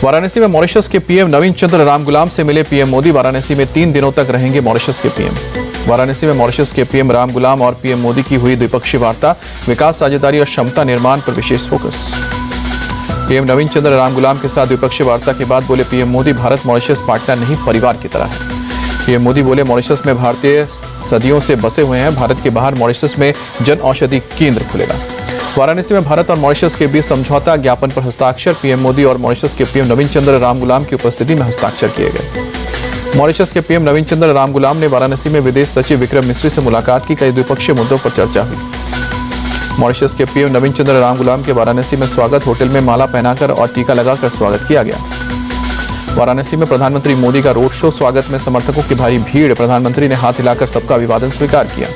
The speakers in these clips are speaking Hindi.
वाराणसी में मॉरिशस के पीएम नवीन चंद्र रामगुलाम से मिले पीएम मोदी। वाराणसी में 3 दिनों तक रहेंगे मॉरिशस के पीएम। वाराणसी में मॉरिशस के पीएम रामगुलाम और पीएम मोदी की हुई द्विपक्षीय वार्ता। विकास, साझेदारी और क्षमता निर्माण पर विशेष फोकस। पीएम नवीन चंद्र रामगुलाम के साथ द्विपक्षीय वार्ता के बाद बोले PM Modi, Bharat Mauritius partner नहीं, परिवार की तरह है। पीएम मोदी बोले, मॉरिशस में भारतीय सदियों से बसे हुए हैं। भारत के बाहर मॉरिशस में जन औषधि केंद्र खुलेगा। वाराणसी में भारत और मॉरिशस के बीच समझौता ज्ञापन पर हस्ताक्षर। पीएम मोदी और मॉरिशस के पीएम नवीन चंद्र रामगुलाम की उपस्थिति में हस्ताक्षर किए गए। मॉरिशस के पीएम नवीन चंद्र रामगुलाम ने वाराणसी में विदेश सचिव विक्रम मिस्री से मुलाकात की। कई द्विपक्षीय मुद्दों पर चर्चा हुई। मॉरिशस के पीएम नवीन चंद्र रामगुलाम के वाराणसी में स्वागत। होटल में माला पहनाकर और टीका लगाकर स्वागत किया गया। वाराणसी में प्रधानमंत्री मोदी का रोड शो। स्वागत में समर्थकों की भारी भीड़। प्रधानमंत्री ने हाथ हिलाकर सबका अभिवादन स्वीकार किया।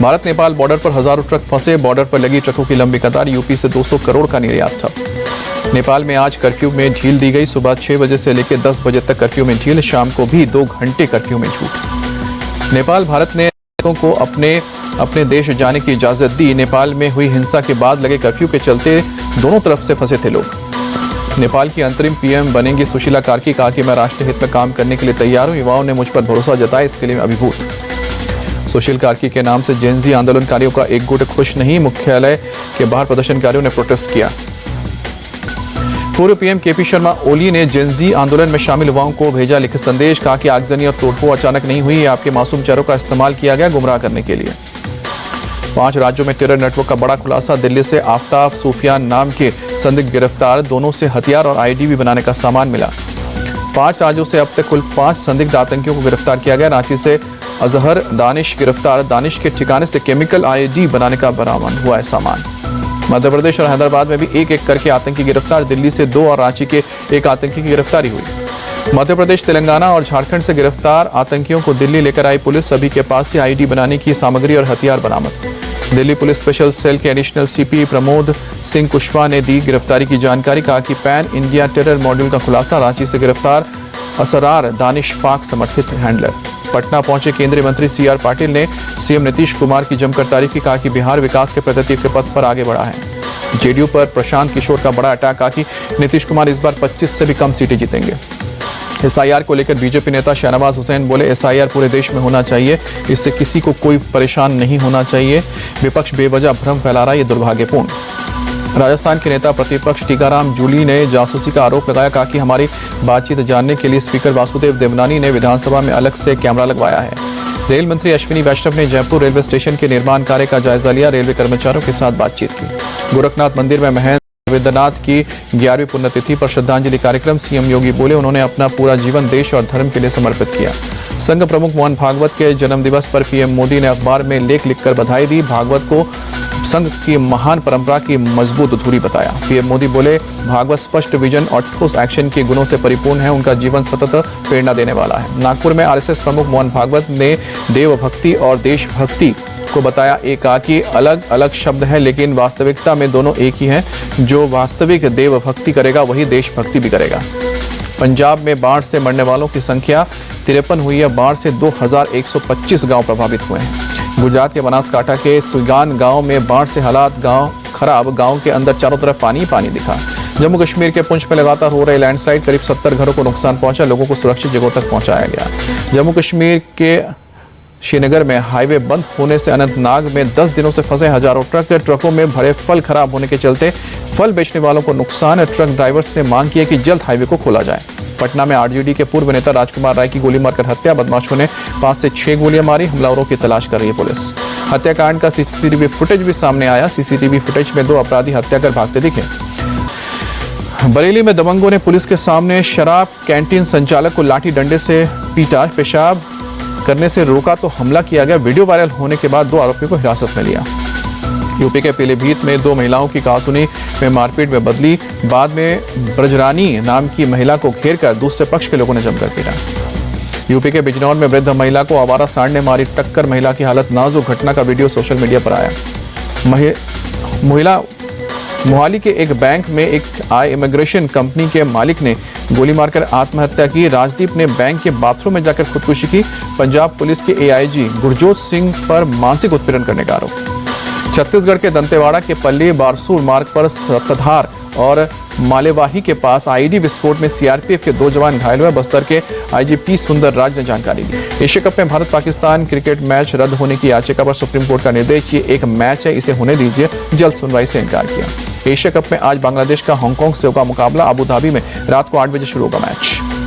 भारत नेपाल बॉर्डर पर हजारों ट्रक फंसे। बॉर्डर पर लगी ट्रकों की लंबी कतार। यूपी से 200 करोड़ का निर्यात ठप। नेपाल में आज कर्फ्यू में ढील दी गई। सुबह 6 बजे से लेकर 10 बजे तक कर्फ्यू में ढील। शाम को भी 2 घंटे कर्फ्यू में छूट। नेपाल भारत ने को अपने देश जाने की इजाजत दी। नेपाल में हुई हिंसा के बाद लगे कर्फ्यू के चलते दोनों तरफ से फंसे थे लोग। नेपाल की अंतरिम पीएम बनेंगी सुशीला कार्की। कहा कि मैं राष्ट्र हित में काम करने के लिए तैयार हूं। युवाओं ने मुझ पर भरोसा जताया, इसके लिए अभिभूत। सुशील कार्की के नाम से जेनजी आंदोलनकारियों का एक गुट खुश नहीं। मुख्यालय के बाहर प्रदर्शनकारियों ने प्रोटेस्ट किया। पूर्व पीएम केपी शर्मा ओली ने जेनजी आंदोलन में शामिल युवाओं को भेजा लिखित संदेश। कहा कि आगजनी और तोड़फोड़ अचानक नहीं हुई, आपके मासूम चेहरों का इस्तेमाल किया गया गुमराह करने के लिए। 5 राज्यों में टेरर नेटवर्क का बड़ा खुलासा। दिल्ली से आफ्ताब सूफियान नाम के संदिग्ध गिरफ्तार। दोनों से हथियार और आईडी भी बनाने का सामान मिला। 5 राज्यों से अब तक कुल 5 संदिग्ध आतंकियों को गिरफ्तार किया गया। रांची से अजहर दानिश गिरफ्तार। दानिश के ठिकाने से केमिकल आईडी बनाने का बरामद हुआ है सामान। मध्य प्रदेश और हैदराबाद में भी एक करके आतंकी गिरफ्तार। दिल्ली से 2 और रांची के 1 आतंकी की गिरफ्तारी हुई। मध्य प्रदेश, तेलंगाना और झारखंड से गिरफ्तार आतंकियों को दिल्ली लेकर आई पुलिस। सभी के पास से आईडी बनाने की सामग्री और हथियार बरामद। दिल्ली पुलिस स्पेशल सेल के एडिशनल सीपी प्रमोद सिंह कुशवाहा ने दी गिरफ्तारी की जानकारी। कहा कि पैन इंडिया टेरर मॉड्यूल का खुलासा। रांची से गिरफ्तार असरार दानिश पाक समर्थित हैंडलर। पटना पहुंचे केंद्रीय मंत्री सीआर पाटिल ने सीएम नीतीश कुमार की जमकर तारीफ की। कहा कि बिहार विकास के प्रगति के पथ पर आगे बढ़ा है। जेडीयू पर प्रशांत किशोर का बड़ा अटैक। कहा कि नीतीश कुमार इस बार 25 से भी कम सीटें जीतेंगे। एसआईआर को लेकर बीजेपी नेता शहनवाज हुसैन बोले, एसआईआर पूरे देश में होना चाहिए, इससे किसी को कोई परेशान नहीं होना चाहिए। विपक्ष बेवजह भ्रम फैला रहा है, ये दुर्भाग्यपूर्ण। राजस्थान के नेता प्रतिपक्ष टीकाराम जूली ने जासूसी का आरोप लगाया। कहा कि हमारी बातचीत जानने के लिए स्पीकर वासुदेव देवनानी ने विधानसभा में अलग से कैमरा लगवाया है। रेल मंत्री अश्विनी वैष्णव ने जयपुर रेलवे स्टेशन के निर्माण कार्य का जायजा लिया। रेलवे कर्मचारियों के साथ बातचीत की। गोरखनाथ मंदिर में महेंद्र रविंद्रनाथ की 11वीं पुण्यतिथि पर श्रद्धांजलि कार्यक्रम। सीएम योगी बोले, उन्होंने अपना पूरा जीवन देश और धर्म के लिए समर्पित किया। संघ प्रमुख मोहन भागवत के जन्मदिवस पर पीएम मोदी ने अखबार में लेख लिखकर बधाई दी। भागवत को संघ की महान परंपरा की मजबूत धुरी बताया। पीएम मोदी बोले, भागवत स्पष्ट विजन और ठोस एक्शन के गुणों से परिपूर्ण है। उनका जीवन सतत प्रेरणा देने वाला है। नागपुर में आरएसएस प्रमुख मोहन भागवत ने देवभक्ति और देशभक्ति को बताया। एक की अलग अलग शब्द है, लेकिन वास्तविकता में दोनों एक ही हैं। जो वास्तविक देवभक्ति करेगा वही देशभक्ति भी करेगा। पंजाब में बाढ़ से मरने वालों की संख्या 53 हुई है। बाढ़ से 2125 गांव प्रभावित हुए हैं। गुजरात के बनासकांठा के सुगान गांव में बाढ़ से हालात खराब। गांव के अंदर चारों तरफ पानी पानी दिखा। जम्मू कश्मीर के पुंछ में लगातार हो रहे लैंडस्लाइड, करीब 70 घरों को नुकसान पहुंचा। लोगों को सुरक्षित जगहों तक पहुंचाया गया। जम्मू कश्मीर के श्रीनगर में हाईवे बंद होने से अनंतनाग में 10 दिनों से फंसे हजारों ट्रकों में भरे फल खराब होने के चलते फल बेचने वालों को नुकसान। ट्रक ड्राइवर्स ने मांग की है कि जल्द हाईवे को खोला जाए। पटना में आरजेडी के पूर्व नेता राजकुमार राय की गोली मारकर हत्या। बदमाशों ने 5 से 6 गोलियां मारी। हमलावरों की तलाश कर रही है पुलिस। हत्याकांड का सीसीटीवी फुटेज भी सामने आया। सीसीटीवी फुटेज में 2 अपराधी हत्या कर भागते दिखे। बरेली में दबंगों ने पुलिस के सामने शराब कैंटीन संचालक को लाठी डंडे से पीटा। पेशाब करने से रोका तो हमला किया गया। वीडियो वायरल होने के बाद 2 आरोपियों को हिरासत में लिया। यूपी के पीलीभीत में 2 महिलाओं की कहासुनी में मारपीट में बदली। बाद में ब्रजरानी नाम की महिला को घेरकर दूसरे पक्ष के लोगों ने जमकर पीटा। यूपी के बिजनौर में वृद्ध महिला को आवारा सांड ने मारी टक्कर। महिला की हालत नाजुक। घटना का वीडियो सोशल मीडिया पर आया। महिला मोहाली के एक बैंक में एक इमिग्रेशन कंपनी के मालिक ने गोली मारकर आत्महत्या की। राजदीप ने बैंक के बाथरूम में जाकर खुदकुशी की। पंजाब पुलिस के एआईजी गुरजोत सिंह पर मानसिक उत्पीड़न करने का आरोप। छत्तीसगढ़ के दंतेवाड़ा के पल्ली बारसूर मार्ग पर सत्ताधार और मालेवाही के पास आईडी विस्फोट में सीआरपीएफ के 2 जवान घायल हुए। बस्तर के आईजीपी सुंदर राज ने जानकारी दी। एशिया कप में भारत पाकिस्तान क्रिकेट मैच रद्द होने की याचिका पर सुप्रीम कोर्ट का निर्देश, ये एक मैच है, इसे होने दीजिए, जल्द सुनवाई से इनकार किया। एशिया कप में आज बांग्लादेश का हांगकांग से होगा मुकाबला। अबू धाबी में रात को 8 बजे शुरू होगा मैच।